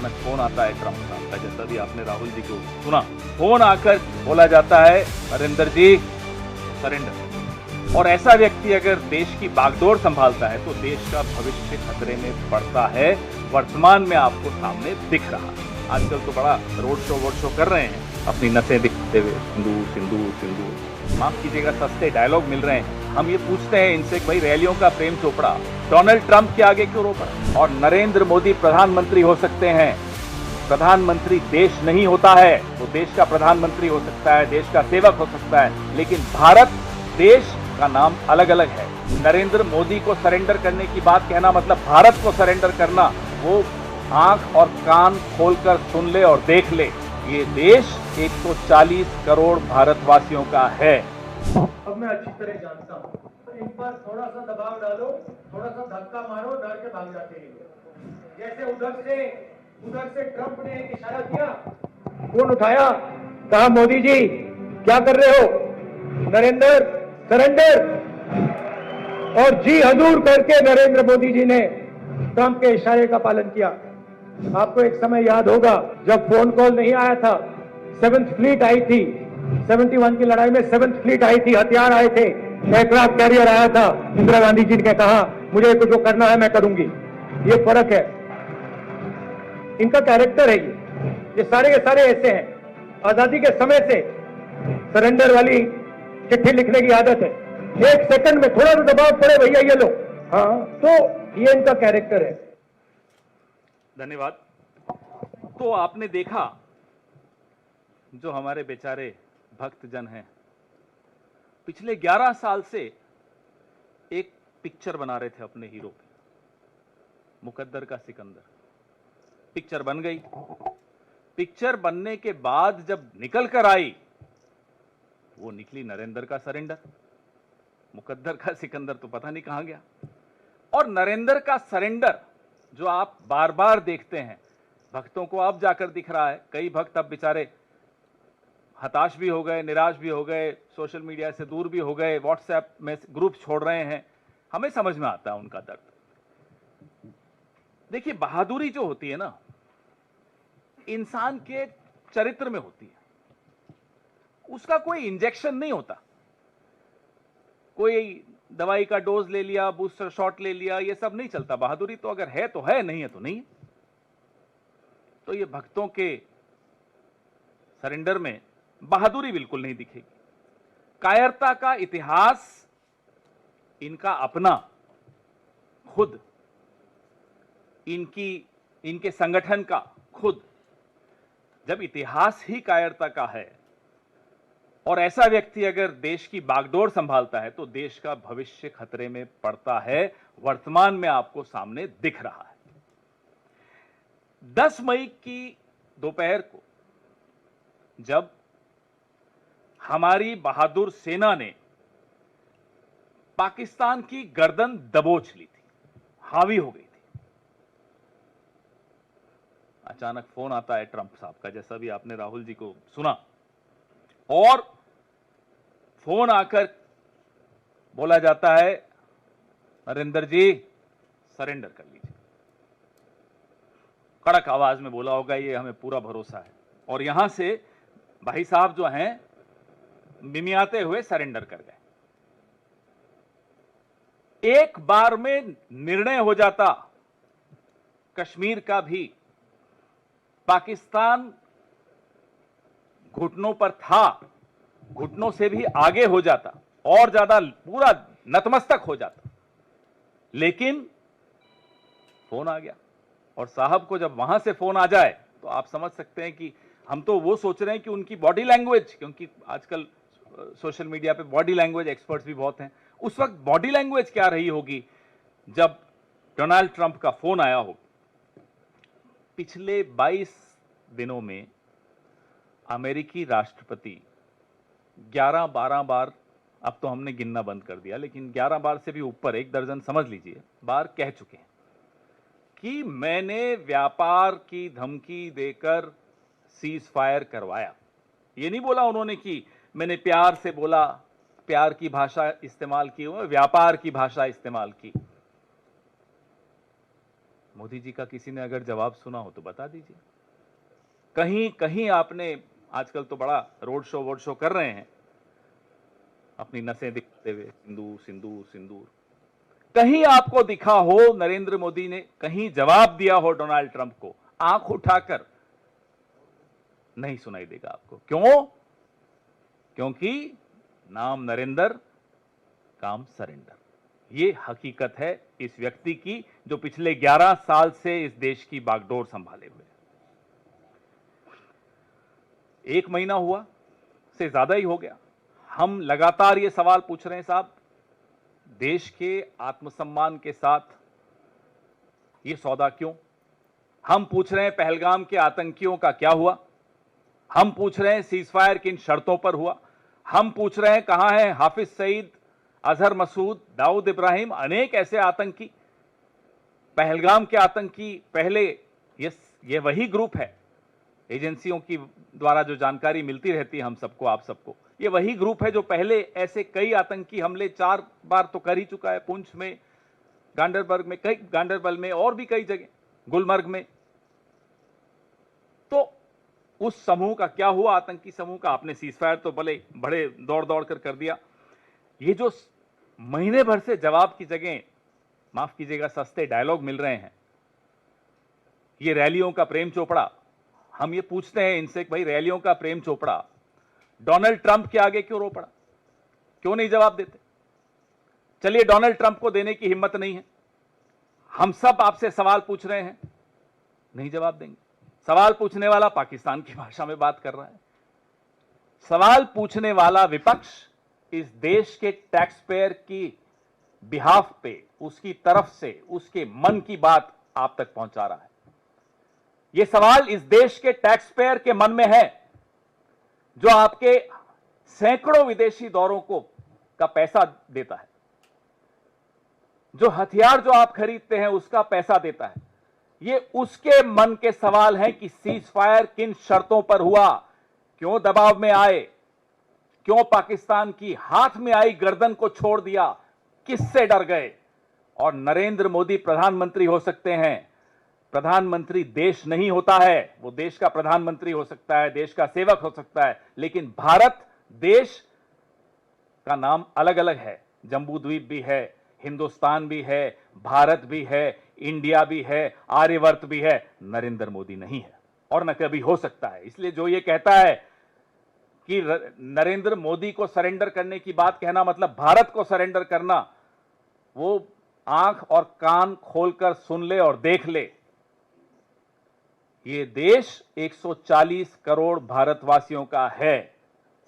अचानक फोन आता है ट्रंप साहब का, जैसा भी आपने राहुल जी को सुना। फोन आकर बोला जाता है नरेंद्र जी सरेंडर। और ऐसा व्यक्ति अगर देश की बागडोर संभालता है तो देश का भविष्य खतरे में पड़ता है, वर्तमान में आपको सामने दिख रहा है। आजकल तो बड़ा रोड शो कर रहे हैं, अपनी नसें दिखाते हुए सिंदूर सिंदूर सिंदूर, माफ कीजिएगा सस्ते डायलॉग मिल रहे हैं। हम ये पूछते हैं इनसे कि भाई रैलियों का प्रेम चोपड़ा डोनाल्ड ट्रंप के आगे क्यों रो पड़ा? और नरेंद्र मोदी प्रधानमंत्री हो सकते हैं, प्रधानमंत्री देश नहीं होता है। वो देश का प्रधानमंत्री हो सकता है, देश का सेवक हो सकता है, लेकिन भारत देश का नाम अलग अलग है। नरेंद्र मोदी को सरेंडर करने की बात कहना मतलब भारत को सरेंडर करना। वो आंख और कान खोलकर सुन ले और देख ले, ये देश 140 करोड़ भारतवासियों का है। अब मैं अच्छी तरह जानता हूँ, तो इन पर थोड़ा सा दबाव डालो, थोड़ा सा धक्का मारो, डर के भाग जाते हैं। जैसे उधर से ट्रंप ने एक इशारा किया, फोन उठाया, कहा मोदी जी क्या कर रहे हो? नरेंद्र सरेंडर। और जी हजूर करके नरेंद्र मोदी जी ने ट्रंप के इशारे का पालन किया। आपको एक समय याद होगा जब फोन कॉल नहीं आया था, 7th फ्लीट आई थी, 71 की लड़ाई में 7th फ्लीट आई थी, हथियार आए थे, एयरक्राफ्ट कैरियर आया था। इंदिरा गांधी जी ने कहा मुझे कुछ जो करना है मैं करूंगी। ये फर्क है, इनका कैरेक्टर है। ये सारे के सारे ऐसे हैं। आजादी के समय से सरेंडर वाली चिट्ठी लिखने की आदत है, एक सेकंड में थोड़ा सा दबाव पड़े भैया ये लो, हाँ, तो ये इनका कैरेक्टर है। धन्यवाद। तो आपने देखा जो हमारे बेचारे भक्तजन हैं पिछले 11 साल से एक पिक्चर बना रहे थे अपने हीरो पे, मुकद्दर का सिकंदर। पिक्चर बन गई, पिक्चर बनने के बाद जब निकल कर आई वो निकली नरेंद्र का सरेंडर। मुकद्दर का सिकंदर तो पता नहीं कहां गया। और नरेंद्र का सरेंडर जो आप बार बार देखते हैं, भक्तों को अब जाकर दिख रहा है। कई भक्त अब बेचारे हताश भी हो गए, निराश भी हो गए, सोशल मीडिया से दूर भी हो गए, व्हाट्सएप में ग्रुप छोड़ रहे हैं। हमें समझ में आता है उनका दर्द। देखिए, बहादुरी जो होती है ना, इंसान के चरित्र में होती है। उसका कोई इंजेक्शन नहीं होता, कोई दवाई का डोज ले लिया, बूस्टर शॉट ले लिया, ये सब नहीं चलता। बहादुरी तो अगर है तो है, नहीं है तो नहीं। तो ये भक्तों के सरेंडर में बहादुरी बिल्कुल नहीं दिखेगी। कायरता का इतिहास इनका अपना, खुद इनके संगठन का खुद। जब इतिहास ही कायरता का है और ऐसा व्यक्ति अगर देश की बागडोर संभालता है तो देश का भविष्य खतरे में पड़ता है, वर्तमान में आपको सामने दिख रहा है। 10 मई की दोपहर को जब हमारी बहादुर सेना ने पाकिस्तान की गर्दन दबोच ली थी, हावी हो गई थी, अचानक फोन आता है ट्रंप साहब का, जैसा भी आपने राहुल जी को सुना। और फोन आकर बोला जाता है नरेंद्र जी सरेंडर कर लीजिए। कड़क आवाज में बोला होगा, ये हमें पूरा भरोसा है। और यहां से भाई साहब जो हैं मिमियाते हुए सरेंडर कर गए। एक बार में निर्णय हो जाता कश्मीर का भी। पाकिस्तान घुटनों पर था, घुटनों से भी आगे हो जाता और ज्यादा पूरा नतमस्तक हो जाता, लेकिन फोन आ गया। और साहब को जब वहां से फोन आ जाए तो आप समझ सकते हैं कि हम तो वो सोच रहे हैं कि उनकी बॉडी लैंग्वेज, क्योंकि आजकल सोशल मीडिया पे बॉडी लैंग्वेज एक्सपर्ट्स भी बहुत हैं, उस वक्त बॉडी लैंग्वेज क्या रही होगी जब डोनाल्ड ट्रंप का फोन आया हो। पिछले 22 दिनों में अमेरिकी राष्ट्रपति 11-12 बार, अब तो हमने गिनना बंद कर दिया, लेकिन 11 बार से भी ऊपर, 1 दर्जन समझ लीजिए बार कह चुके हैं कि मैंने व्यापार की धमकी देकर सीज फायर करवाया। ये नहीं बोला उन्होंने कि मैंने प्यार से बोला, प्यार की भाषा इस्तेमाल की, व्यापार की भाषा इस्तेमाल की। मोदी जी का किसी ने अगर जवाब सुना हो तो बता दीजिए। कहीं कहीं आपने, आजकल तो बड़ा रोड शो कर रहे हैं अपनी नसें दिखाते हुए, सिंदूर सिंदूर सिंदूर, कहीं आपको दिखा हो नरेंद्र मोदी ने कहीं जवाब दिया हो डोनाल्ड ट्रंप को, आंख उठाकर? नहीं सुनाई देगा आपको। क्यों? क्योंकि नाम नरेंद्र, काम सरेंडर। ये हकीकत है इस व्यक्ति की जो पिछले 11 साल से इस देश की बागडोर संभाले हुए। 1 महीना हुआ से ज्यादा ही हो गया, हम लगातार ये सवाल पूछ रहे हैं साहब, देश के आत्मसम्मान के साथ ये सौदा क्यों? हम पूछ रहे हैं पहलगाम के आतंकियों का क्या हुआ? हम पूछ रहे हैं सीजफायर किन शर्तों पर हुआ? हम पूछ रहे हैं कहां है हाफिज सईद, अजहर मसूद, दाऊद इब्राहिम, अनेक ऐसे आतंकी, पहलगाम के आतंकी। पहले ये वही ग्रुप है, एजेंसियों की द्वारा जो जानकारी मिलती रहती है हम सबको, आप सबको, ये वही ग्रुप है जो पहले ऐसे कई आतंकी हमले 4 बार तो कर ही चुका है। पुंछ में, गांडरबल में और भी कई जगह, गुलमर्ग में। तो उस समूह का क्या हुआ? आतंकी समूह का आपने सीजफायर तो भले बड़े दौड़ दौड़ कर दिया। ये जो महीने भर से जवाब की जगह, माफ कीजिएगा, सस्ते डायलॉग मिल रहे हैं, ये रैलियों का प्रेम चोपड़ा, हम ये पूछते हैं इनसे कि भाई रैलियों का प्रेम चोपड़ा डोनाल्ड ट्रंप के आगे क्यों रो पड़ा? क्यों नहीं जवाब देते? चलिए, डोनाल्ड ट्रंप को देने की हिम्मत नहीं है, हम सब आपसे सवाल पूछ रहे हैं, नहीं जवाब देंगे। सवाल पूछने वाला पाकिस्तान की भाषा में बात कर रहा है। सवाल पूछने वाला विपक्ष इस देश के टैक्स पेयर की बिहाफ पे, उसकी तरफ से, उसके मन की बात आप तक पहुंचा रहा है। यह सवाल इस देश के टैक्स पेयर के मन में है, जो आपके सैकड़ों विदेशी दौरों का पैसा देता है, जो हथियार जो आप खरीदते हैं उसका पैसा देता है। ये उसके मन के सवाल हैं कि सीज फायर किन शर्तों पर हुआ, क्यों दबाव में आए, क्यों पाकिस्तान की हाथ में आई गर्दन को छोड़ दिया, किससे डर गए? और नरेंद्र मोदी प्रधानमंत्री हो सकते हैं, प्रधानमंत्री देश नहीं होता है, वो देश का प्रधानमंत्री हो सकता है, देश का सेवक हो सकता है, लेकिन भारत देश का नाम अलग अलग है। जम्बू द्वीप भी है, हिंदुस्तान भी है, भारत भी है, इंडिया भी है, आर्यवर्त भी है, नरेंद्र मोदी नहीं है और न कभी हो सकता है। इसलिए जो ये कहता है कि नरेंद्र मोदी को सरेंडर करने की बात कहना मतलब भारत को सरेंडर करना, वो आंख और कान खोलकर सुन ले और देख ले। ये देश 140 करोड़ भारतवासियों का है,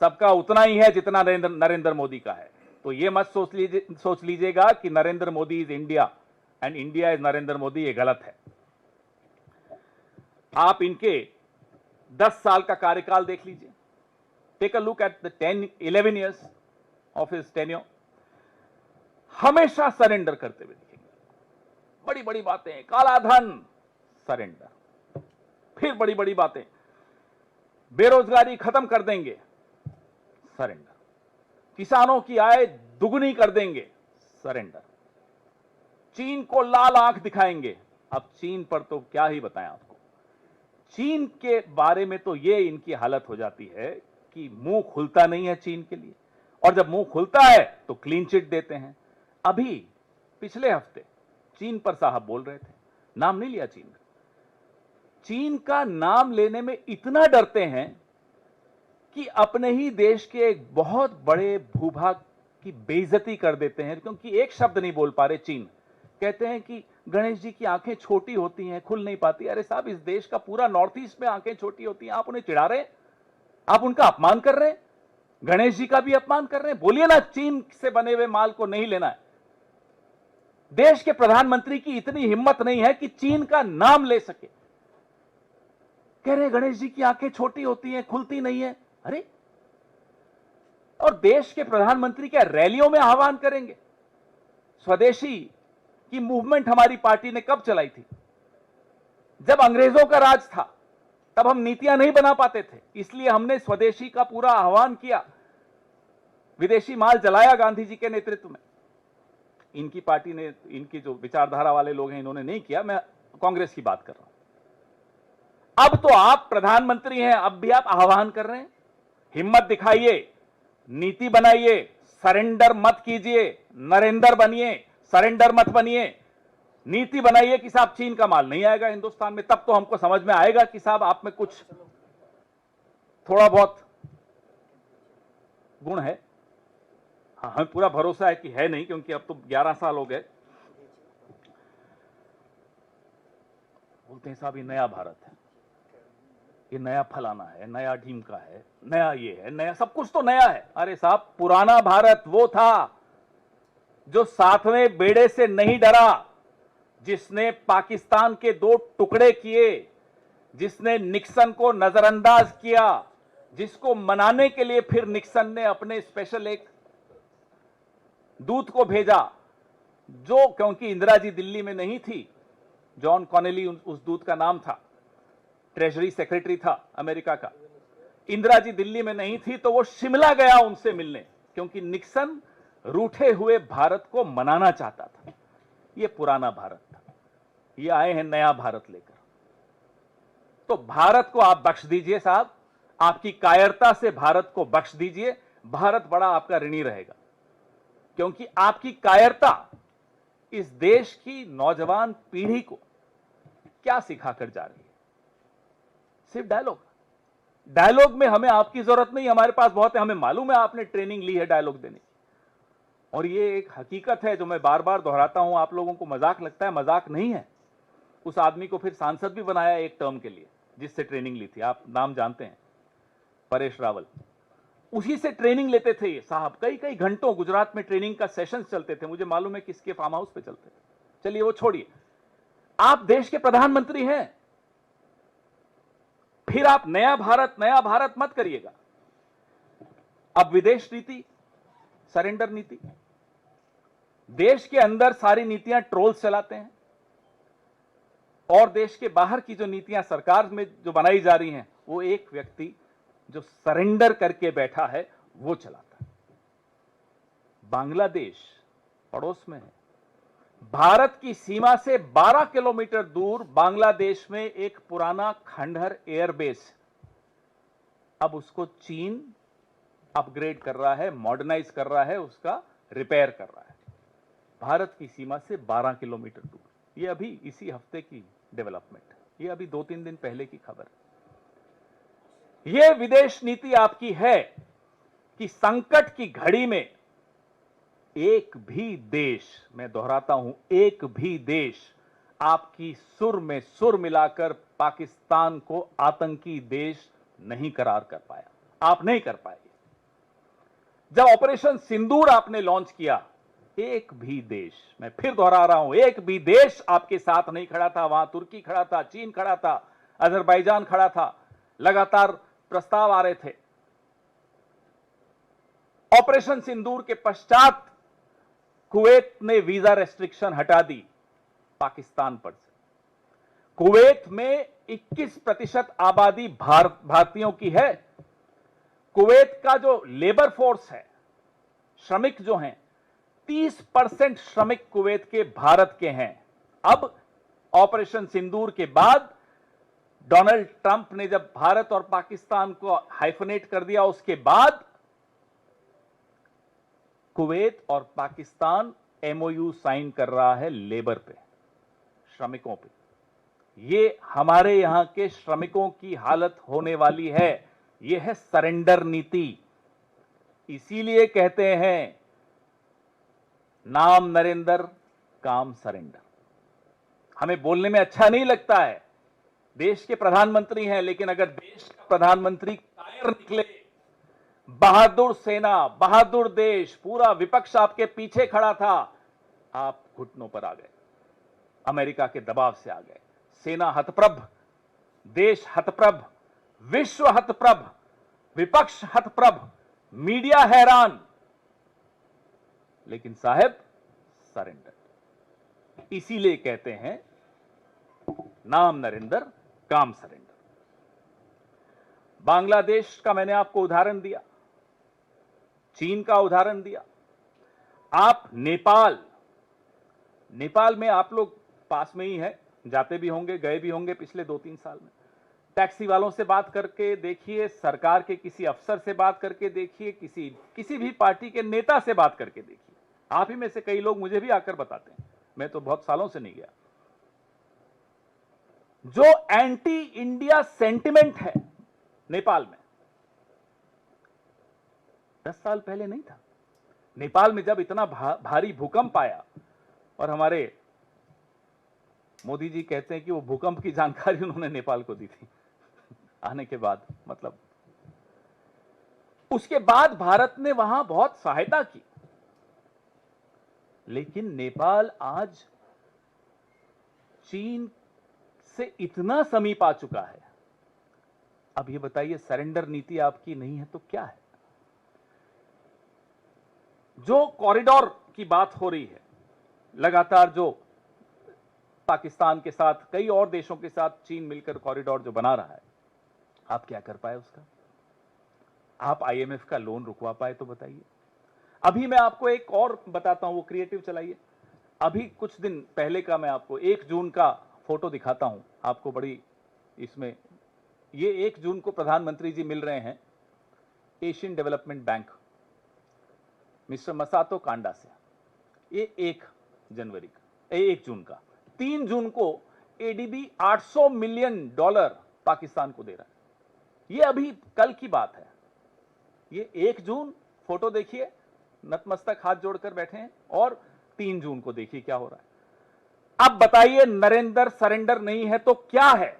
सबका उतना ही है जितना नरेंद्र मोदी का है। तो ये मत सोच लीजिएगा कि Narendra Modi is India and India is Narendra Modi, ये गलत है। आप इनके 10 साल का कार्यकाल देख लीजिए, take a look at the 11 years of his tenure. हमेशा सरेंडर करते हुए दिखेंगे, बड़ी बड़ी बातें, काला धन सरेंडर, फिर बड़ी बड़ी बातें, बेरोजगारी खत्म कर देंगे सरेंडर, किसानों की आय दुगनी कर देंगे सरेंडर, चीन को लाल आंख दिखाएंगे। अब चीन पर तो क्या ही बताएं आपको, चीन के बारे में तो ये इनकी हालत हो जाती है कि मुंह खुलता नहीं है चीन के लिए, और जब मुंह खुलता है तो क्लीन चिट देते हैं। अभी पिछले हफ्ते चीन पर साहब बोल रहे थे, नाम नहीं लिया चीन का, चीन का नाम लेने में इतना डरते हैं कि अपने ही देश के एक बहुत बड़े भूभाग की बेइज्जती कर देते हैं, क्योंकि एक शब्द नहीं बोल पा रहे चीन। कहते हैं कि गणेश जी की आंखें छोटी होती हैं, खुल नहीं पाती। अरे साहब, इस देश का पूरा नॉर्थ ईस्ट में आंखें छोटी होती हैं, आप उन्हें चिढ़ा रहे हैं, आप उनका अपमान कर रहे हैं, गणेश जी का भी अपमान कर रहे हैं। बोलिए ना, चीन से बने हुए माल को नहीं लेना है। देश के प्रधानमंत्री की इतनी हिम्मत नहीं है कि चीन का नाम ले सके, कह रहे हैं गणेश जी की आंखें छोटी होती हैं, खुलती नहीं है। अरे, और देश के प्रधानमंत्री क्या रैलियों में आह्वान करेंगे? स्वदेशी की मूवमेंट हमारी पार्टी ने कब चलाई थी? जब अंग्रेजों का राज था, तब हम नीतियां नहीं बना पाते थे, इसलिए हमने स्वदेशी का पूरा आह्वान किया, विदेशी माल जलाया गांधी जी के नेतृत्व में। इनकी पार्टी ने, इनकी जो विचारधारा वाले लोग हैं, इन्होंने नहीं किया। मैं कांग्रेस की बात कर रहा हूं। अब तो आप प्रधानमंत्री हैं, अब भी आप आह्वान कर रहे हैं, हिम्मत दिखाइए, नीति बनाइए, सरेंडर मत कीजिए, नरेंद्र बनिए, सरेंडर मत बनिए, नीति बनाइए कि साहब चीन का माल नहीं आएगा हिंदुस्तान में। तब तो हमको समझ में आएगा कि साहब आप में कुछ थोड़ा बहुत गुण है। हाँ, हमें पूरा भरोसा है कि है नहीं, क्योंकि अब तो 11 साल हो गए। बोलते हैं साहब ये नया भारत है, ये नया फलाना है, नया ढीमका है, नया ये है, नया सब कुछ तो नया है। अरे साहब, पुराना भारत वो था जो 7वें बेड़े से नहीं डरा, जिसने पाकिस्तान के 2 टुकड़े किए, जिसने निक्सन को नजरअंदाज किया, जिसको मनाने के लिए फिर निक्सन ने अपने स्पेशल एक दूत को भेजा, जो क्योंकि इंदिरा जी दिल्ली में नहीं थी, जॉन कॉनेली उस दूत का नाम था, ट्रेजरी सेक्रेटरी था अमेरिका का। इंदिरा जी दिल्ली में नहीं थी तो वो शिमला गया उनसे मिलने, क्योंकि निक्सन रूठे हुए भारत को मनाना चाहता था। ये पुराना भारत था, ये आए हैं नया भारत लेकर। तो भारत को आप बख्श दीजिए साहब, आपकी कायरता से भारत को बख्श दीजिए। भारत बड़ा आपका ऋणी रहेगा, क्योंकि आपकी कायरता इस देश की नौजवान पीढ़ी को क्या सिखाकर जा रही है? सिर्फ डायलॉग में हमें आपकी जरूरत नहीं, हमारे पास बहुत है। हमें मालूम है आपने ट्रेनिंग ली है डायलॉग देने की, और ये एक हकीकत है जो मैं बार बार दोहराता हूं। आप लोगों को मजाक लगता है, मजाक नहीं है। उस आदमी को फिर सांसद भी बनाया एक टर्म के लिए, जिससे ट्रेनिंग ली थी। आप नाम जानते हैं, परेश रावल। उसी से ट्रेनिंग लेते थे ये साहब, कई कई घंटों गुजरात में ट्रेनिंग का सेशन चलते थे। मुझे मालूम है किसके फार्म हाउस पे चलते थे। चलिए वो छोड़िए, आप देश के प्रधानमंत्री हैं, फिर आप नया भारत मत करिएगा। अब विदेश नीति, सरेंडर नीति, देश के अंदर सारी नीतियां ट्रोल्स चलाते हैं, और देश के बाहर की जो नीतियां सरकार में जो बनाई जा रही हैं, वो एक व्यक्ति जो सरेंडर करके बैठा है वो चलाता है। बांग्लादेश पड़ोस में है, भारत की सीमा से 12 किलोमीटर दूर बांग्लादेश में एक पुराना खंडहर एयरबेस, अब उसको चीन अपग्रेड कर रहा है, मॉडर्नाइज कर रहा है, उसका रिपेयर कर रहा है। भारत की सीमा से 12 किलोमीटर दूर। ये अभी इसी हफ्ते की डेवलपमेंट है, ये अभी 2-3 दिन पहले की खबर है। यह विदेश नीति आपकी है कि संकट की घड़ी में एक भी देश, मैं दोहराता हूं, एक भी देश आपकी सुर में सुर मिलाकर पाकिस्तान को आतंकी देश नहीं करार कर पाया। आप नहीं कर पाए। जब ऑपरेशन सिंदूर आपने लॉन्च किया, एक भी देश, मैं फिर दोहरा रहा हूं, एक भी देश आपके साथ नहीं खड़ा था। वहां तुर्की खड़ा था, चीन खड़ा था, अजरबैजान खड़ा था, लगातार प्रस्ताव आ रहे थे। ऑपरेशन सिंदूर के पश्चात कुवैत ने वीजा रेस्ट्रिक्शन हटा दी पाकिस्तान पर से। कुवैत में 21% आबादी भारतीयों की है। कुवैत का जो लेबर फोर्स है, श्रमिक जो हैं, 30% श्रमिक कुवैत के भारत के हैं। अब ऑपरेशन सिंदूर के बाद डोनाल्ड ट्रंप ने जब भारत और पाकिस्तान को हाइफनेट कर दिया, उसके बाद कुवैत और पाकिस्तान एमओयू साइन कर रहा है लेबर पे, श्रमिकों पे। ये हमारे यहां के श्रमिकों की हालत होने वाली है। ये है सरेंडर नीति। इसीलिए कहते हैं नाम नरेंद्र, काम सरेंडर। हमें बोलने में अच्छा नहीं लगता है, देश के प्रधानमंत्री हैं, लेकिन अगर देश का प्रधानमंत्री कायर निकले, बहादुर सेना, बहादुर देश, पूरा विपक्ष आपके पीछे खड़ा था, आप घुटनों पर आ गए, अमेरिका के दबाव से आ गए। सेना हतप्रभ, देश हतप्रभ, विश्व हतप्रभ, विपक्ष हतप्रभ, मीडिया हैरान, लेकिन साहब सरेंडर। इसीलिए कहते हैं नाम नरेंद्र, काम सरेंडर। बांग्लादेश का मैंने आपको उदाहरण दिया, चीन का उदाहरण दिया। आप नेपाल में आप लोग पास में ही है, जाते भी होंगे, गए भी होंगे पिछले 2-3 साल में। टैक्सी वालों से बात करके देखिए, सरकार के किसी अफसर से बात करके देखिए, किसी भी पार्टी के नेता से बात करके देखिए। आप ही में से कई लोग मुझे भी आकर बताते हैं, मैं तो बहुत सालों से नहीं गया। जो एंटी इंडिया सेंटिमेंट है नेपाल में, 10 साल पहले नहीं था। नेपाल में जब इतना भारी भूकंप आया, और हमारे मोदी जी कहते हैं कि वो भूकंप की जानकारी उन्होंने नेपाल को दी थी आने के बाद, मतलब उसके बाद भारत ने वहां बहुत सहायता की। लेकिन नेपाल आज चीन से इतना समीप आ चुका है। अब ये बताइए, सरेंडर नीति आपकी नहीं है तो क्या है? जो कॉरिडोर की बात हो रही है, लगातार जो पाकिस्तान के साथ, कई और देशों के साथ चीन मिलकर कॉरिडोर जो बना रहा है, आप क्या कर पाए उसका? आप आईएमएफ का लोन रुकवा पाए तो बताइए। अभी मैं आपको एक और बताता हूं, वो क्रिएटिव चलाइए। अभी कुछ दिन पहले का मैं आपको 1 जून का फोटो दिखाता हूं आपको, बड़ी इसमें, ये 1 जून को प्रधानमंत्री जी मिल रहे हैं Asian Development Bank mister Masato Kanda से। ये 1 जनवरी का, 1 जून का। 3 जून को एडीबी $800 मिलियन पाकिस्तान को दे रहा है। ये अभी कल की बात है। ये 1 जून फोटो देखिए, नतमस्तक हाथ जोड़कर बैठे हैं, और 3 जून को देखिए क्या हो रहा है। अब बताइए, नरेंद्र सरेंडर नहीं है तो क्या है?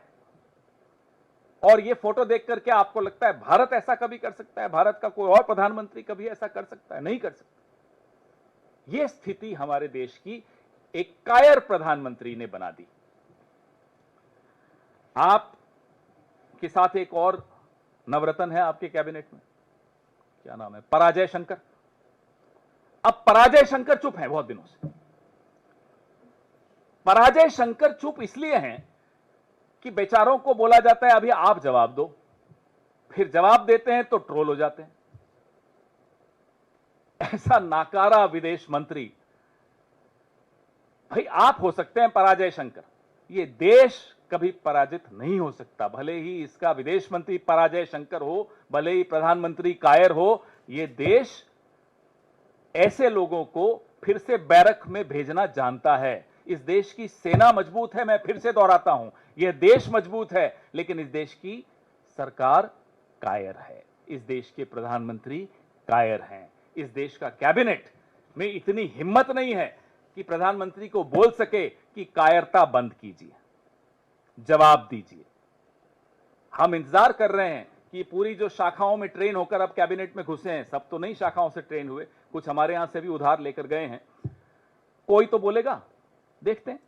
और ये फोटो देख करके आपको लगता है भारत ऐसा कभी कर सकता है? भारत का कोई और प्रधानमंत्री कभी ऐसा कर सकता है? नहीं कर सकता। यह स्थिति हमारे देश की एक कायर प्रधानमंत्री ने बना दी। आप के साथ एक और नवरत्न है आपके कैबिनेट में, क्या नाम है? पराजय शंकर। अब पराजय शंकर चुप है बहुत दिनों से। पराजय शंकर चुप इसलिए हैं कि बेचारों को बोला जाता है अभी आप जवाब दो, फिर जवाब देते हैं तो ट्रोल हो जाते हैं। ऐसा नाकारा विदेश मंत्री, भाई आप हो सकते हैं पराजय शंकर, ये देश कभी पराजित नहीं हो सकता। भले ही इसका विदेश मंत्री पराजय शंकर हो, भले ही प्रधानमंत्री कायर हो, ये देश ऐसे लोगों को फिर से बैरक में भेजना जानता है। इस देश की सेना मजबूत है, मैं फिर से दोहराता हूं, यह देश मजबूत है, लेकिन इस देश की सरकार कायर है, इस देश के प्रधानमंत्री कायर हैं, इस देश का कैबिनेट में इतनी हिम्मत नहीं है कि प्रधानमंत्री को बोल सके कि कायरता बंद कीजिए, जवाब दीजिए। हम इंतजार कर रहे हैं कि पूरी जो शाखाओं में ट्रेन होकर अब कैबिनेट में घुसे हैं, सब तो नहीं शाखाओं से ट्रेन हुए, कुछ हमारे यहां से भी उधार लेकर गए हैं, कोई तो बोलेगा, देखते हैं।